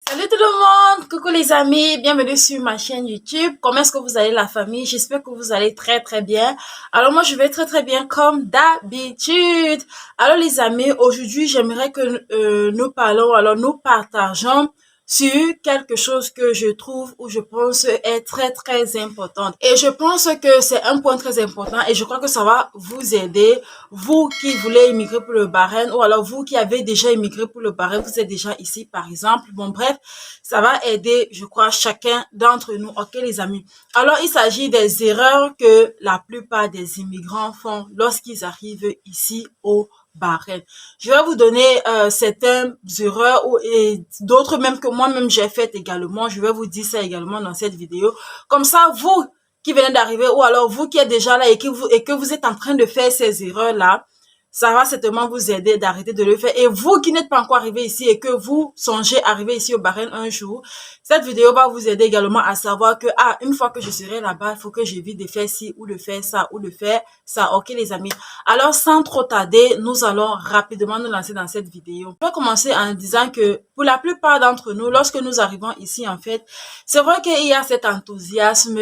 Salut tout le monde, coucou les amis, bienvenue sur ma chaîne YouTube. Comment est-ce que vous allez la famille? J'espère que vous allez très très bien. Alors moi je vais très très bien comme d'habitude. Alors les amis, aujourd'hui j'aimerais que nous partageons sur quelque chose que je trouve ou je pense est très très important. Et je pense que c'est un point très important et je crois que ça va vous aider, vous qui voulez immigrer pour le Bahreïn ou alors vous qui avez déjà immigré pour le Bahreïn, vous êtes déjà ici par exemple. Bon bref, ça va aider, je crois, chacun d'entre nous. Ok les amis. Alors il s'agit des erreurs que la plupart des immigrants font lorsqu'ils arrivent ici au Bahreïn. Je vais vous donner certaines erreurs et d'autres même que moi-même j'ai faites également. Je vais vous dire ça également dans cette vidéo. Comme ça, vous qui venez d'arriver ou alors vous qui êtes déjà là et que vous êtes en train de faire ces erreurs-là, ça va certainement vous aider d'arrêter de le faire. Et vous qui n'êtes pas encore arrivé ici et que vous songez arriver ici au Bahreïn un jour, cette vidéo va vous aider également à savoir que, une fois que je serai là-bas, il faut que j'évite de faire ci ou de faire ça ou de faire ça. Ok, les amis. Alors, sans trop tarder, nous allons rapidement nous lancer dans cette vidéo. Je vais commencer en disant que pour la plupart d'entre nous, lorsque nous arrivons ici, en fait, c'est vrai qu'il y a cet enthousiasme,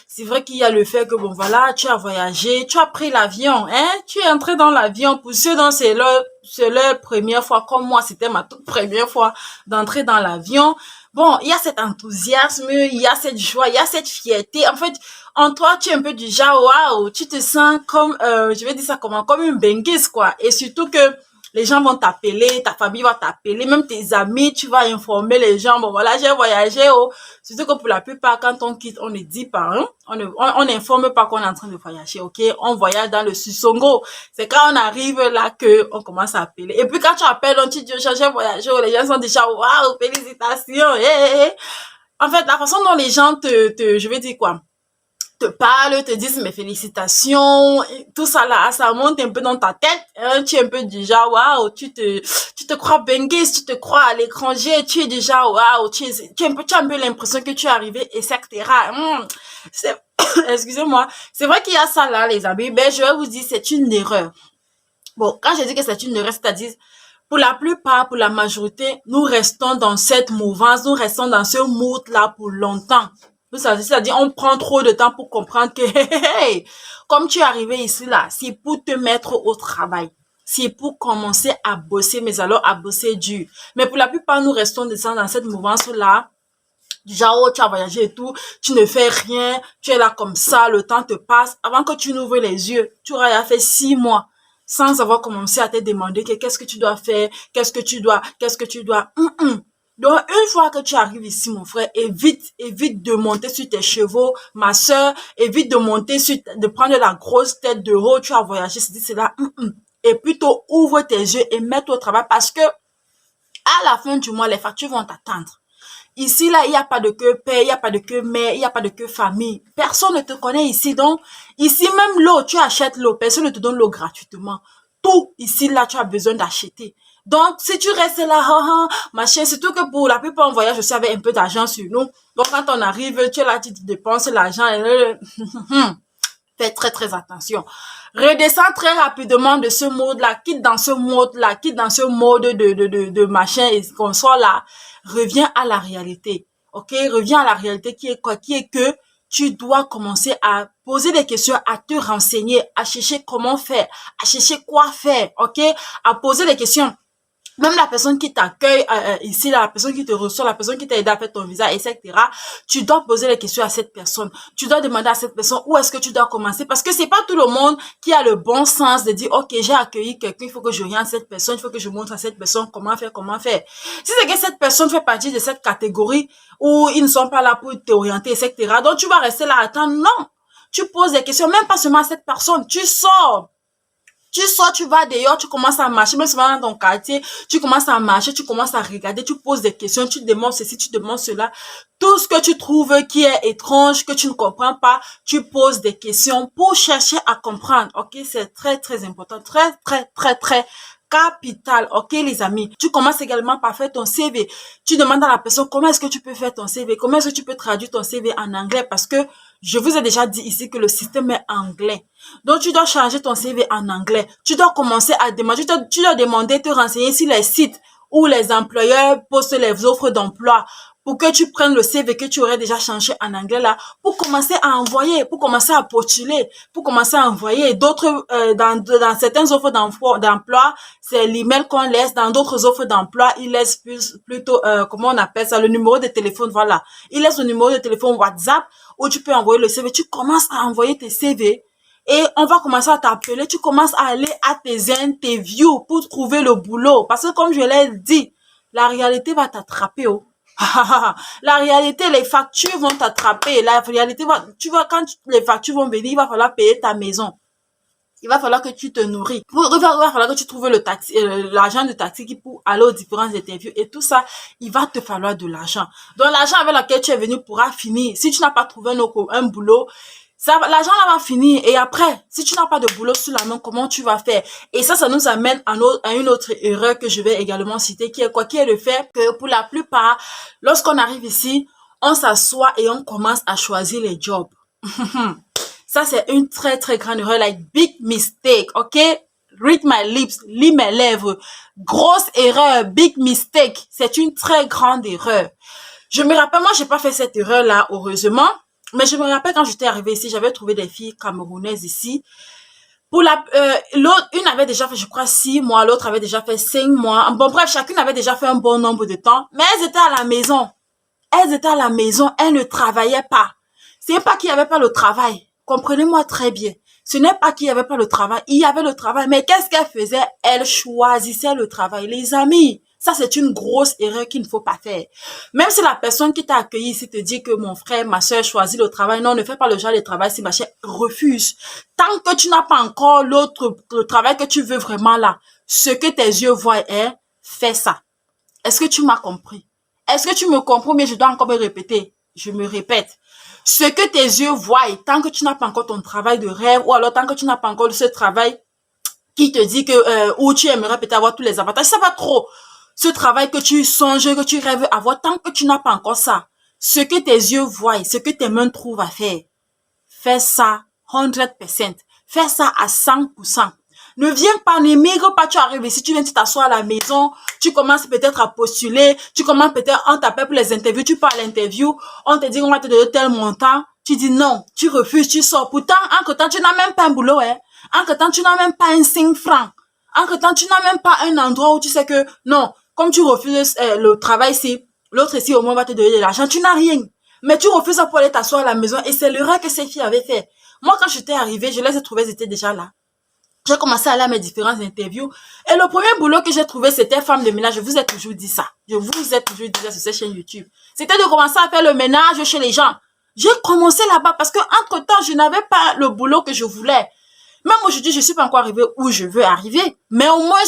c'est vrai qu'il y a le fait que, bon, voilà, tu as voyagé, tu as pris l'avion, hein, tu es entré dans l'avion. Pour ceux dont c'est leur première fois, comme moi, c'était ma toute première fois d'entrer dans l'avion. Bon, il y a cet enthousiasme, il y a cette joie, il y a cette fierté. En fait, en toi, tu es un peu du genre, waouh, tu te sens comme, je vais dire ça comment, comme une benguise, quoi. Et surtout que les gens vont t'appeler, ta famille va t'appeler, même tes amis, tu vas informer les gens. Bon, voilà, j'ai voyagé, oh. Surtout que pour la plupart, quand on quitte, on ne dit pas, hein. On n'informe pas qu'on est en train de voyager, ok? On voyage dans le Susongo. C'est quand on arrive là que on commence à appeler. Et puis quand tu appelles, on te dit, j'ai voyagé, oh, les gens sont déjà, waouh, félicitations, hey. En fait, la façon dont les gens je vais dire quoi? Te parlent, te disent mes félicitations, tout ça là, ça monte un peu dans ta tête, hein, tu es un peu déjà, waouh, tu te crois benguise, tu te crois à l'étranger, tu es déjà, waouh, tu as un peu l'impression que tu es arrivé, etc. C'est, excusez-moi, c'est vrai qu'il y a ça là, les amis, mais je vais vous dire, c'est une erreur. Bon, quand je dis que c'est une erreur, c'est-à-dire, pour la plupart, pour la majorité, nous restons dans cette mouvance, nous restons dans ce mood-là pour longtemps. C'est-à-dire, on prend trop de temps pour comprendre que, comme tu es arrivé ici, là, c'est pour te mettre au travail. C'est pour commencer à bosser, mais alors à bosser dur. Mais pour la plupart, nous restons dans cette mouvance-là, du genre, oh, tu as voyagé et tout, tu ne fais rien, tu es là comme ça, le temps te passe. Avant que tu n'ouvres les yeux, tu auras fait 6 mois sans avoir commencé à te demander qu'est-ce que tu dois faire, qu'est-ce que tu dois. Donc, une fois que tu arrives ici, mon frère, évite de monter sur tes chevaux, ma soeur, évite de monter de prendre la grosse tête de haut, tu as voyagé, c'est là. Et plutôt, ouvre tes yeux et mets-toi au travail parce que, à la fin du mois, les factures vont t'attendre. Ici, là, il n'y a pas de que père, il n'y a pas de que mère, il n'y a pas de que famille. Personne ne te connaît ici. Donc, ici, même l'eau, tu achètes l'eau. Personne ne te donne l'eau gratuitement. Tout, ici, là, tu as besoin d'acheter. Donc, si tu restes là, machin, surtout que pour la plupart, on voyage aussi avec un peu d'argent sur nous. Donc, quand on arrive, tu es là, tu dépenses l'argent. Fais très, très attention. Redescends très rapidement de ce mode-là, quitte dans ce mode-là, quitte dans ce mode de machin et qu'on soit là. Reviens à la réalité. Ok? Reviens à la réalité qui est quoi? Qui est que tu dois commencer à poser des questions, à te renseigner, à chercher comment faire, à chercher quoi faire. Ok? À poser des questions. Même la personne qui t'accueille ici, la personne qui te reçoit, la personne qui t'a aidé à faire ton visa, etc. Tu dois poser les questions à cette personne. Tu dois demander à cette personne où est-ce que tu dois commencer. Parce que c'est pas tout le monde qui a le bon sens de dire, ok, j'ai accueilli quelqu'un, il faut que je oriente cette personne, il faut que je montre à cette personne comment faire, comment faire. Si c'est que cette personne fait partie de cette catégorie où ils ne sont pas là pour t'orienter, etc. Donc tu vas rester là à attendre. Non. Tu poses des questions, même pas seulement à cette personne. Tu sors. Tu sors, tu vas dehors, tu commences à marcher, même souvent dans ton quartier, tu commences à marcher, tu commences à regarder, tu poses des questions, tu demandes ceci, tu demandes cela. Tout ce que tu trouves qui est étrange, que tu ne comprends pas, tu poses des questions pour chercher à comprendre. Ok, c'est très, très important, très, très, très, très capital. Ok, les amis. Tu commences également par faire ton CV. Tu demandes à la personne comment est-ce que tu peux faire ton CV, comment est-ce que tu peux traduire ton CV en anglais parce que je vous ai déjà dit ici que le système est anglais. Donc, tu dois changer ton CV en anglais. Tu dois commencer à demander, tu dois demander, te renseigner sur les sites où les employeurs postent les offres d'emploi pour que tu prennes le CV que tu aurais déjà changé en anglais là, pour commencer à envoyer, pour commencer à postuler, pour commencer à envoyer d'autres, dans certaines offres d'emploi, c'est l'email qu'on laisse, dans d'autres offres d'emploi, ils laissent plutôt, comment on appelle ça, le numéro de téléphone, voilà. Ils laissent le numéro de téléphone WhatsApp où tu peux envoyer le CV, tu commences à envoyer tes CV. Et on va commencer à t'appeler, tu commences à aller à tes interviews pour trouver le boulot. Parce que comme je l'ai dit, la réalité va t'attraper, oh. La réalité, les factures vont t'attraper. La réalité va, tu vois, quand les factures vont venir, il va falloir payer ta maison. Il va falloir que tu te nourris. Il va falloir que tu trouves le taxi, l'argent de taxi qui pour aller aux différentes interviews et tout ça, il va te falloir de l'argent. Donc l'argent avec lequel tu es venu pourra finir. Si tu n'as pas trouvé un boulot, l'argent là va finir. Et après, si tu n'as pas de boulot sous la main, comment tu vas faire? Et ça nous amène à une autre erreur que je vais également citer, qui est quoi? Qui est le fait que pour la plupart, lorsqu'on arrive ici, on s'assoit et on commence à choisir les jobs. Ça, c'est une très, très grande erreur, like big mistake, ok? Read my lips, lis mes lèvres. Grosse erreur, big mistake. C'est une très grande erreur. Je me rappelle, moi, j'ai pas fait cette erreur-là, heureusement. Mais je me rappelle quand j'étais arrivée ici, j'avais trouvé des filles camerounaises ici. Pour l'autre, une avait déjà fait, je crois, 6 mois, l'autre avait déjà fait 5 mois. Bon, bref, chacune avait déjà fait un bon nombre de temps. Mais elles étaient à la maison. Elles étaient à la maison, elles ne travaillaient pas. C'est pas qu'il n'y avait pas le travail. Comprenez-moi très bien. Ce n'est pas qu'il n'y avait pas le travail. Il y avait le travail. Mais qu'est-ce qu'elle faisait? Elle choisissait le travail. Les amis, ça c'est une grosse erreur qu'il ne faut pas faire. Même si la personne qui t'a accueilli ici te dit que mon frère, ma soeur choisit le travail, non, ne fais pas le genre de travail si machin, refuse. Tant que tu n'as pas encore le travail que tu veux vraiment là, ce que tes yeux voient est, fais ça. Est-ce que tu m'as compris? Est-ce que tu me comprends? Mais je dois encore me répéter. Je me répète. Ce que tes yeux voient, tant que tu n'as pas encore ton travail de rêve, ou alors tant que tu n'as pas encore ce travail qui te dit que où tu aimerais peut-être avoir tous les avantages, ça va trop. Ce travail que tu songes, que tu rêves avoir, tant que tu n'as pas encore ça, ce que tes yeux voient, ce que tes mains trouvent à faire, fais ça 100%. Fais ça à 100%. Ne viens pas, ne migre pas, tu arrives ici, tu viens t'asseoir à la maison, tu commences peut-être à postuler, tu commences peut-être, on t'appelle pour les interviews, tu pars à l'interview, on te dit qu'on va te donner tel montant, tu dis non, tu refuses, tu sors. Pourtant, entre-temps, tu n'as même pas un boulot, hein. Entre-temps, tu n'as même pas un 5 francs. Entre-temps, tu n'as même pas un endroit où tu sais que, non, comme tu refuses le travail ici, l'autre ici au moins va te donner de l'argent, tu n'as rien. Mais tu refuses pour aller t'asseoir à la maison et c'est l'erreur que ces filles avaient fait. Moi, quand j'étais arrivée, je les ai trouvées, elles étaient déjà là. J'ai commencé à aller à mes différentes interviews. Et le premier boulot que j'ai trouvé, c'était femme de ménage. Je vous ai toujours dit ça. Je vous ai toujours dit ça sur cette chaîne YouTube. C'était de commencer à faire le ménage chez les gens. J'ai commencé là-bas parce que entre temps, je n'avais pas le boulot que je voulais. Même aujourd'hui, je suis pas encore arrivée où je veux arriver. Mais au moins,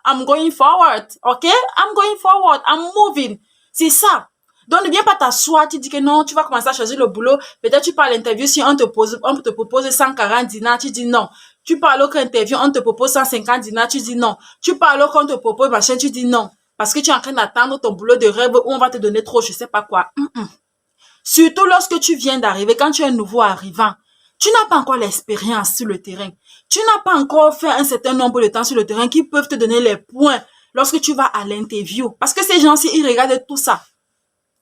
I'm going forward. OK? I'm going forward. I'm moving. C'est ça. Donc, ne viens pas t'asseoir, tu dis que non, tu vas commencer à choisir le boulot. Peut-être tu pars à l'interview, si on te propose 140 dinars, tu dis non. Tu pars à l'autre interview, on te propose 150 dinars, tu dis non. Tu pars à l'autre, on te propose machin, tu dis non. Parce que tu es en train d'attendre ton boulot de rêve où on va te donner trop, je sais pas quoi. Surtout lorsque tu viens d'arriver, quand tu es un nouveau arrivant, tu n'as pas encore l'expérience sur le terrain. Tu n'as pas encore fait un certain nombre de temps sur le terrain qui peuvent te donner les points lorsque tu vas à l'interview. Parce que ces gens-ci, ils regardent tout ça.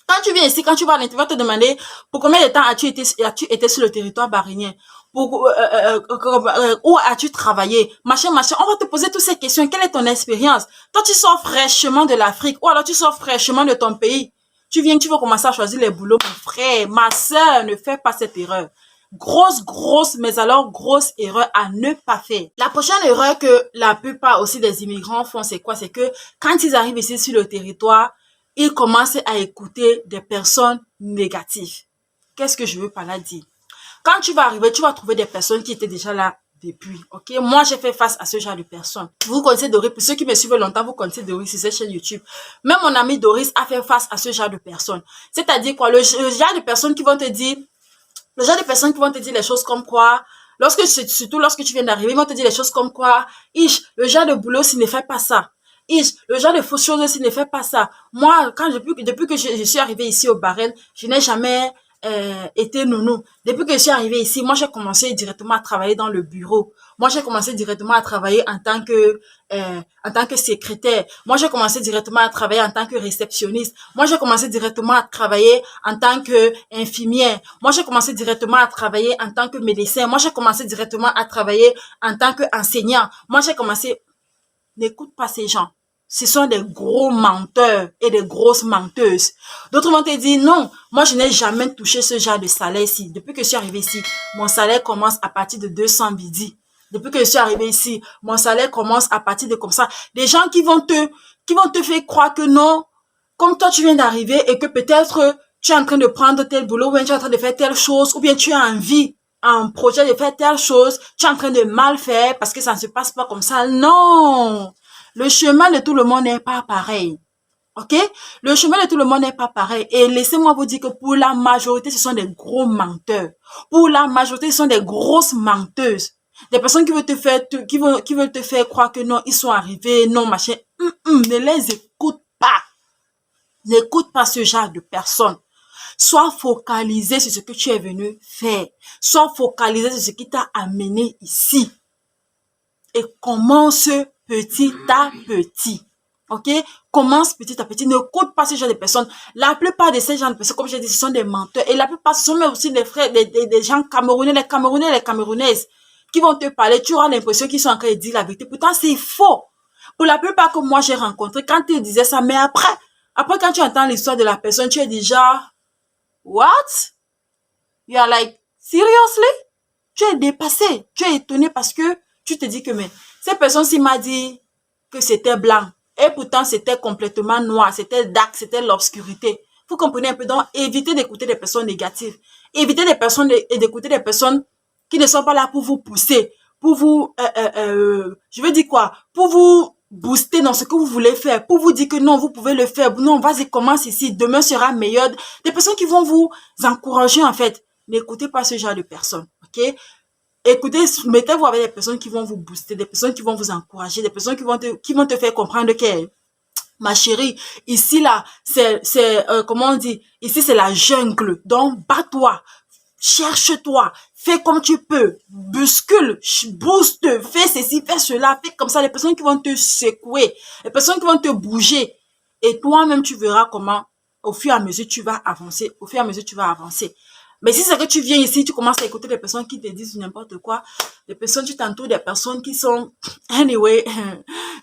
Quand tu viens ici, quand tu vas à l'interview, on va te demander pour combien de temps as-tu été sur le territoire barrénien? Où as-tu travaillé? Machin, machin. On va te poser toutes ces questions. Quelle est ton expérience? Toi, tu sors fraîchement de l'Afrique ou alors tu sors fraîchement de ton pays. Tu viens, tu veux commencer à choisir les boulots, mon frère, ma soeur, ne fais pas cette erreur. Mais alors grosse erreur à ne pas faire. La prochaine erreur que la plupart aussi des immigrants font, c'est quoi? C'est que quand ils arrivent ici sur le territoire, ils commencent à écouter des personnes négatives. Qu'est-ce que je veux par là dire? Quand tu vas arriver, tu vas trouver des personnes qui étaient déjà là depuis, ok? Moi, j'ai fait face à ce genre de personnes. Vous connaissez Doris, pour ceux qui me suivent longtemps, vous connaissez Doris sur cette chaîne YouTube. Même mon ami Doris a fait face à ce genre de personnes. C'est-à-dire quoi? Le genre de personnes qui vont te dire, les choses comme quoi, surtout lorsque tu viens d'arriver, ils vont te dire les choses comme quoi, le genre de boulot, s'il ne fait pas ça. Le genre de fausses choses, s'il ne fait pas ça. Moi, depuis que je suis arrivée ici au Bahreïn, je n'ai jamais été nounou. Depuis que je suis arrivée ici, moi, j'ai commencé directement à travailler dans le bureau. Moi, j'ai commencé directement à travailler en tant que secrétaire. Moi, j'ai commencé directement à travailler en tant que réceptionniste. Moi, j'ai commencé directement à travailler en tant que infirmière. Moi, j'ai commencé directement à travailler en tant que médecin. Moi, j'ai commencé directement à travailler en tant qu'enseignant. Moi, j'ai commencé... N'écoute pas ces gens. Ce sont des gros menteurs et des grosses menteuses. D'autres vont te dire, non, moi je n'ai jamais touché ce genre de salaire ici. Depuis que je suis arrivée ici, mon salaire commence à partir de 200 bidi. Depuis que je suis arrivée ici, mon salaire commence à partir de comme ça. Des gens qui vont te faire croire que non, comme toi tu viens d'arriver et que peut-être tu es en train de prendre tel boulot ou bien tu es en train de faire telle chose ou bien tu as envie un projet de faire telle chose, tu es en train de mal faire parce que ça ne se passe pas comme ça. Non! Le chemin de tout le monde n'est pas pareil. OK? Le chemin de tout le monde n'est pas pareil. Et laissez-moi vous dire que pour la majorité, ce sont des gros menteurs. Pour la majorité, ce sont des grosses menteuses. Des personnes qui veulent te faire, qui veulent te faire croire que non, ils sont arrivés, non, machin. Ne les écoute pas. N'écoute pas ce genre de personnes. Sois focalisé sur ce que tu es venu faire. Sois focalisé sur ce qui t'a amené ici. Et commence petit à petit. OK? Commence petit à petit. N'écoute pas ce genre de personnes. La plupart de ces gens de personnes, comme je dit, ce sont des menteurs. Et la plupart, ce sont même aussi des frères, des gens camerounais, les camerounais, les camerounaises, qui vont te parler. Tu auras l'impression qu'ils sont en train de dire la vérité. Pourtant, c'est faux. Pour la plupart que moi j'ai rencontrés, quand ils disaient ça, mais après quand tu entends l'histoire de la personne, tu es déjà, what? You are like, seriously? Tu es dépassé. Tu es étonné parce que tu te dis que, mais, cette personne-ci m'a dit que c'était blanc. Et pourtant, c'était complètement noir. C'était dark. C'était l'obscurité. Vous comprenez un peu. Donc, évitez d'écouter des personnes négatives. Évitez des personnes et d'écouter des personnes qui ne sont pas là pour vous pousser. Pour vous, je veux dire quoi? Pour vous booster dans ce que vous voulez faire. Pour vous dire que non, vous pouvez le faire. Non, vas-y, commence ici. Demain sera meilleur. Des personnes qui vont vous encourager, en fait. N'écoutez pas ce genre de personnes. OK? Écoutez, mettez-vous avec des personnes qui vont vous booster, des personnes qui vont vous encourager, des personnes qui vont te faire comprendre que, ma chérie, ici là, comment on dit, ici c'est la jungle. Donc, bats-toi, cherche-toi, fais comme tu peux, bouscule, booste, fais ceci, fais cela, fais comme ça. Les personnes qui vont te secouer, les personnes qui vont te bouger. Et toi-même, tu verras comment, au fur et à mesure, tu vas avancer, au fur et à mesure, tu vas avancer. Mais si c'est que tu viens ici, tu commences à écouter des personnes qui te disent n'importe quoi, des personnes, tu t'entoures des personnes qui sont, anyway,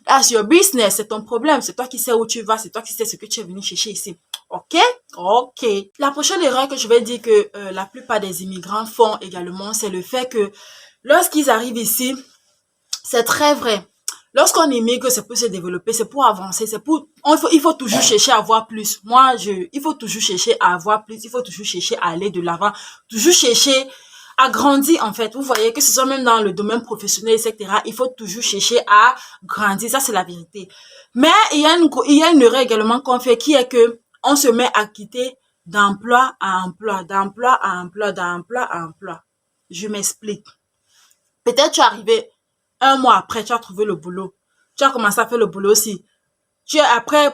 that's your business, c'est ton problème, c'est toi qui sais où tu vas, c'est toi qui sais ce que tu es venu chercher ici. OK? OK. La prochaine erreur que je vais dire que la plupart des immigrants font également, c'est le fait que lorsqu'ils arrivent ici, c'est très vrai. Lorsqu'on immigre, c'est pour se développer, c'est pour avancer, il faut toujours chercher à avoir plus. Il faut toujours chercher à avoir plus, il faut toujours chercher à aller de l'avant, toujours chercher à grandir, en fait. Vous voyez que ce soit même dans le domaine professionnel, etc. Il faut toujours chercher à grandir. Ça, c'est la vérité. Mais il y a une erreur également qu'on fait qui est que on se met à quitter d'emploi à emploi, d'emploi à emploi, d'emploi à emploi. Je m'explique. Peut-être tu es arrivé un mois après, tu as trouvé le boulot. Tu as commencé à faire le boulot aussi.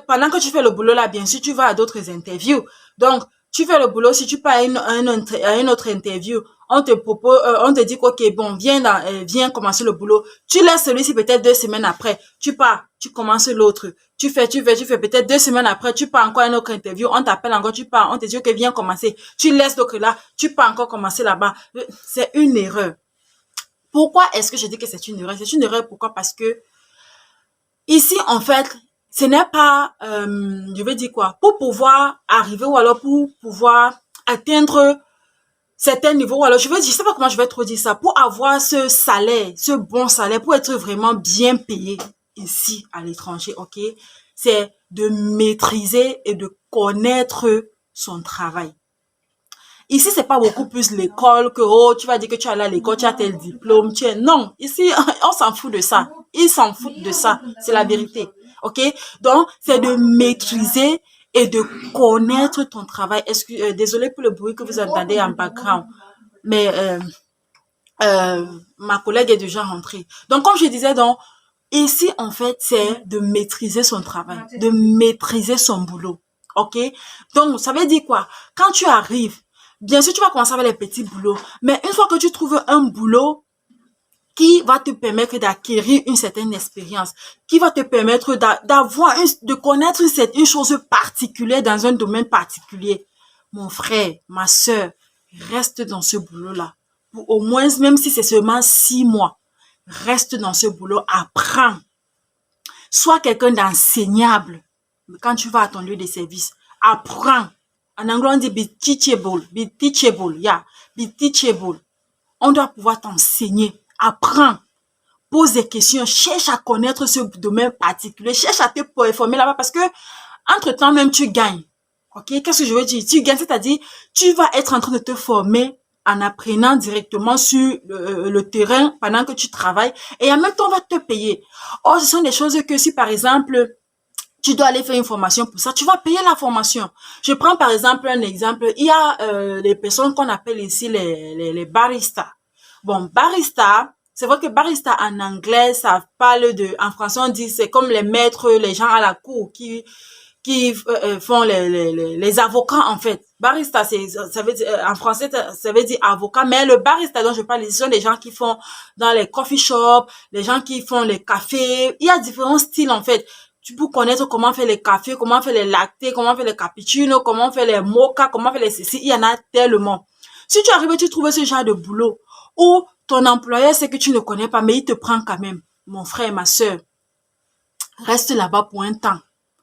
Pendant que tu fais le boulot là, bien sûr, tu vas à d'autres interviews. Donc, tu fais le boulot, si tu pars à une autre interview, on te propose, on te dit ok, bon, viens commencer le boulot. Tu laisses celui-ci peut-être 2 semaines après. Tu pars, tu commences l'autre. Tu fais peut-être 2 semaines après, tu pars encore à une autre interview, on t'appelle encore, tu pars, on te dit ok, viens commencer. Tu laisses l'autre là, tu pars encore commencer là-bas. C'est une erreur. Pourquoi est-ce que je dis que c'est une erreur? C'est une erreur pourquoi? Parce que ici, en fait, ce n'est pas, je vais dire quoi, pour pouvoir arriver ou alors pour pouvoir atteindre certains niveaux, ou alors je sais pas comment je vais trop dire ça, pour avoir ce salaire, ce bon salaire, pour être vraiment bien payé ici à l'étranger, ok, c'est de maîtriser et de connaître son travail. Ici, c'est pas beaucoup plus l'école que, oh, tu vas dire que tu es allé à l'école, tu as tel diplôme, non. Ici, on s'en fout de ça. Ils s'en foutent de ça. C'est la vérité. OK? Donc, c'est de maîtriser et de connaître ton travail. Désolé pour le bruit que vous entendez en background. Mais, ma collègue est déjà rentrée. Donc, comme je disais, donc, ici, en fait, c'est de maîtriser son travail, de maîtriser son boulot. OK? Donc, ça veut dire quoi? Quand tu arrives, Bien sûr, tu vas commencer avec les petits boulots. Mais une fois que tu trouves un boulot qui va te permettre d'acquérir une certaine expérience, qui va te permettre de connaître une chose particulière dans un domaine particulier. Mon frère, ma soeur, reste dans ce boulot-là. Pour au moins, même si c'est seulement 6 mois, reste dans ce boulot, apprends. Sois quelqu'un d'enseignable quand tu vas à ton lieu de service. Apprends. En anglais, on dit be teachable, yeah, be teachable. On doit pouvoir t'enseigner. Apprends. Pose des questions. Cherche à connaître ce domaine particulier. Cherche à te former là-bas parce que, entre-temps, même, tu gagnes. Ok? Qu'est-ce que je veux dire? Tu gagnes, c'est-à-dire, tu vas être en train de te former en apprenant directement sur le terrain pendant que tu travailles et en même temps, on va te payer. Or, ce sont des choses que si, par exemple, tu dois aller faire une formation pour ça, tu vas payer la formation. Je prends par exemple un exemple. Il y a les personnes qu'on appelle ici les baristas. Bon, barista, c'est vrai que barista en anglais, ça parle en français on dit c'est comme les maîtres, les gens à la cour qui font les avocats en fait. Barista, ça veut dire, en français, ça veut dire avocat, mais le barista dont je parle, ce sont des gens qui font dans les coffee shops, les gens qui font les cafés. Il y a différents styles en fait. Tu peux connaître comment faire les cafés, comment faire les lattés, comment faire les cappuccinos, comment faire les mochas, comment faire les ceci. Il y en a tellement. Si tu arrives et tu trouves ce genre de boulot où ton employeur sait que tu ne connais pas, mais il te prend quand même, mon frère, ma soeur, reste là-bas pour un temps.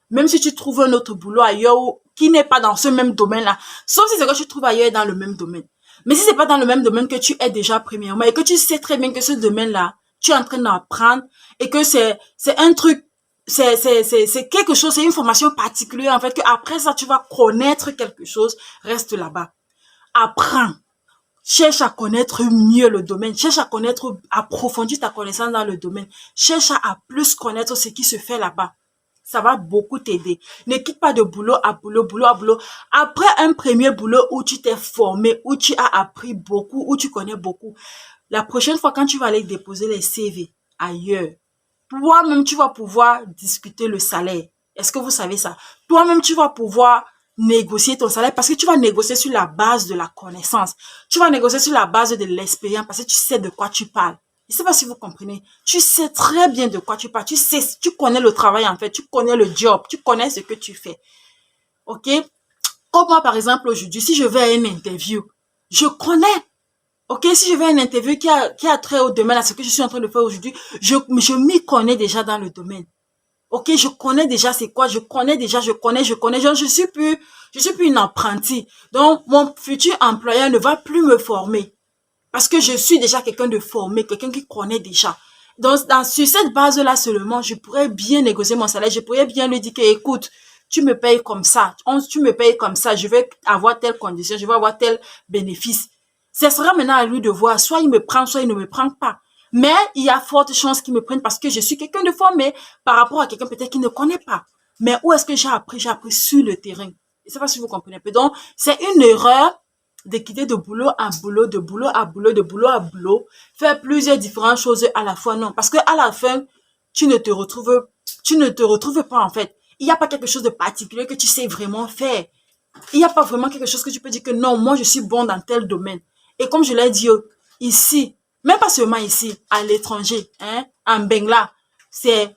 Même si tu trouves un autre boulot ailleurs qui n'est pas dans ce même domaine-là, sauf si c'est que tu trouves ailleurs dans le même domaine. Mais si c'est pas dans le même domaine que tu es déjà premièrement et que tu sais très bien que ce domaine-là, tu es en train d'apprendre et que c'est un truc, c'est quelque chose, c'est une formation particulière en fait, que après ça tu vas connaître quelque chose, reste là-bas. Apprends. Cherche à connaître mieux le domaine. Cherche à connaître, approfondir ta connaissance dans le domaine. Cherche à plus connaître ce qui se fait là-bas. Ça va beaucoup t'aider. Ne quitte pas de boulot à boulot, boulot à boulot. Après un premier boulot où tu t'es formé, où tu as appris beaucoup, où tu connais beaucoup, la prochaine fois quand tu vas aller déposer les CV ailleurs, toi-même tu vas pouvoir discuter le salaire. Est-ce que vous savez ça? Toi-même tu vas pouvoir négocier ton salaire parce que tu vas négocier sur la base de la connaissance. Tu vas négocier sur la base de l'expérience parce que tu sais de quoi tu parles. Je ne sais pas si vous comprenez. Tu sais très bien de quoi tu parles. Tu sais, tu connais le travail en fait. Tu connais le job. Tu connais ce que tu fais. OK? Comme moi, par exemple, aujourd'hui, si je vais à une interview, je connais. OK? Si je vais à une interview qui a trait au domaine à ce que je suis en train de faire aujourd'hui, je m'y connais déjà dans le domaine. Ok, je connais déjà c'est quoi, je connais déjà, je connais, genre, je suis plus une apprentie. Donc, mon futur employeur ne va plus me former. Parce que je suis déjà quelqu'un de formé, quelqu'un qui connaît déjà. Donc, sur cette base-là seulement, je pourrais bien négocier mon salaire, je pourrais bien lui dire que, écoute, tu me payes comme ça, tu me payes comme ça, je vais avoir telle condition, je vais avoir tel bénéfice. Ce sera maintenant à lui de voir, soit il me prend, soit il ne me prend pas. Mais il y a forte chance qu'il me prenne parce que je suis quelqu'un de formé par rapport à quelqu'un peut-être qui ne connaît pas. Mais où est-ce que j'ai appris? J'ai appris sur le terrain. Je ne sais pas si vous comprenez. Donc, c'est une erreur de quitter de boulot à boulot, de boulot à boulot, de boulot à boulot, faire plusieurs différentes choses à la fois. Non, parce que à la fin, tu ne te retrouves pas en fait. Il n'y a pas quelque chose de particulier que tu sais vraiment faire. Il n'y a pas vraiment quelque chose que tu peux dire que non, moi je suis bon dans tel domaine. Et comme je l'ai dit ici, même pas seulement ici, à l'étranger, hein, en Bengla, c'est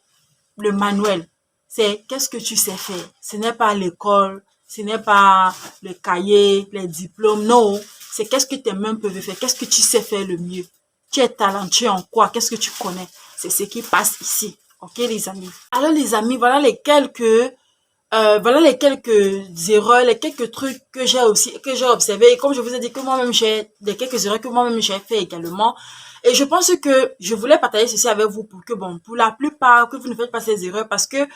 le manuel. C'est qu'est-ce que tu sais faire. Ce n'est pas l'école, ce n'est pas le cahier, les diplômes, non. C'est qu'est-ce que tes mains peuvent faire, qu'est-ce que tu sais faire le mieux. Tu es talentueux en quoi, qu'est-ce que tu connais. C'est ce qui passe ici. Ok les amis. Alors les amis, voilà les quelques erreurs, les quelques trucs que j'ai observé. Et comme je vous ai dit que moi-même j'ai des quelques erreurs que moi-même j'ai fait également. Et je pense que je voulais partager ceci avec vous pour que bon, pour la plupart, que vous ne faites pas ces erreurs parce que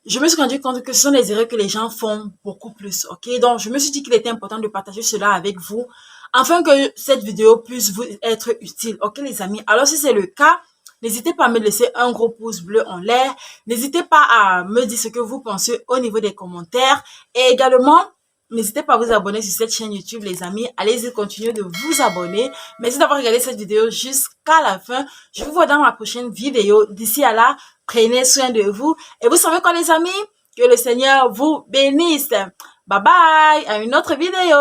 je me suis rendu compte que ce sont des erreurs que les gens font beaucoup plus. Ok, donc je me suis dit qu'il était important de partager cela avec vous afin que cette vidéo puisse vous être utile. Ok les amis. Alors si c'est le cas, n'hésitez pas à me laisser un gros pouce bleu en l'air. N'hésitez pas à me dire ce que vous pensez au niveau des commentaires. Et également, n'hésitez pas à vous abonner sur cette chaîne YouTube, les amis. Allez-y, continuez de vous abonner. Merci d'avoir regardé cette vidéo jusqu'à la fin. Je vous vois dans ma prochaine vidéo. D'ici à là, prenez soin de vous. Et vous savez quoi, les amis? Que le Seigneur vous bénisse. Bye bye, à une autre vidéo.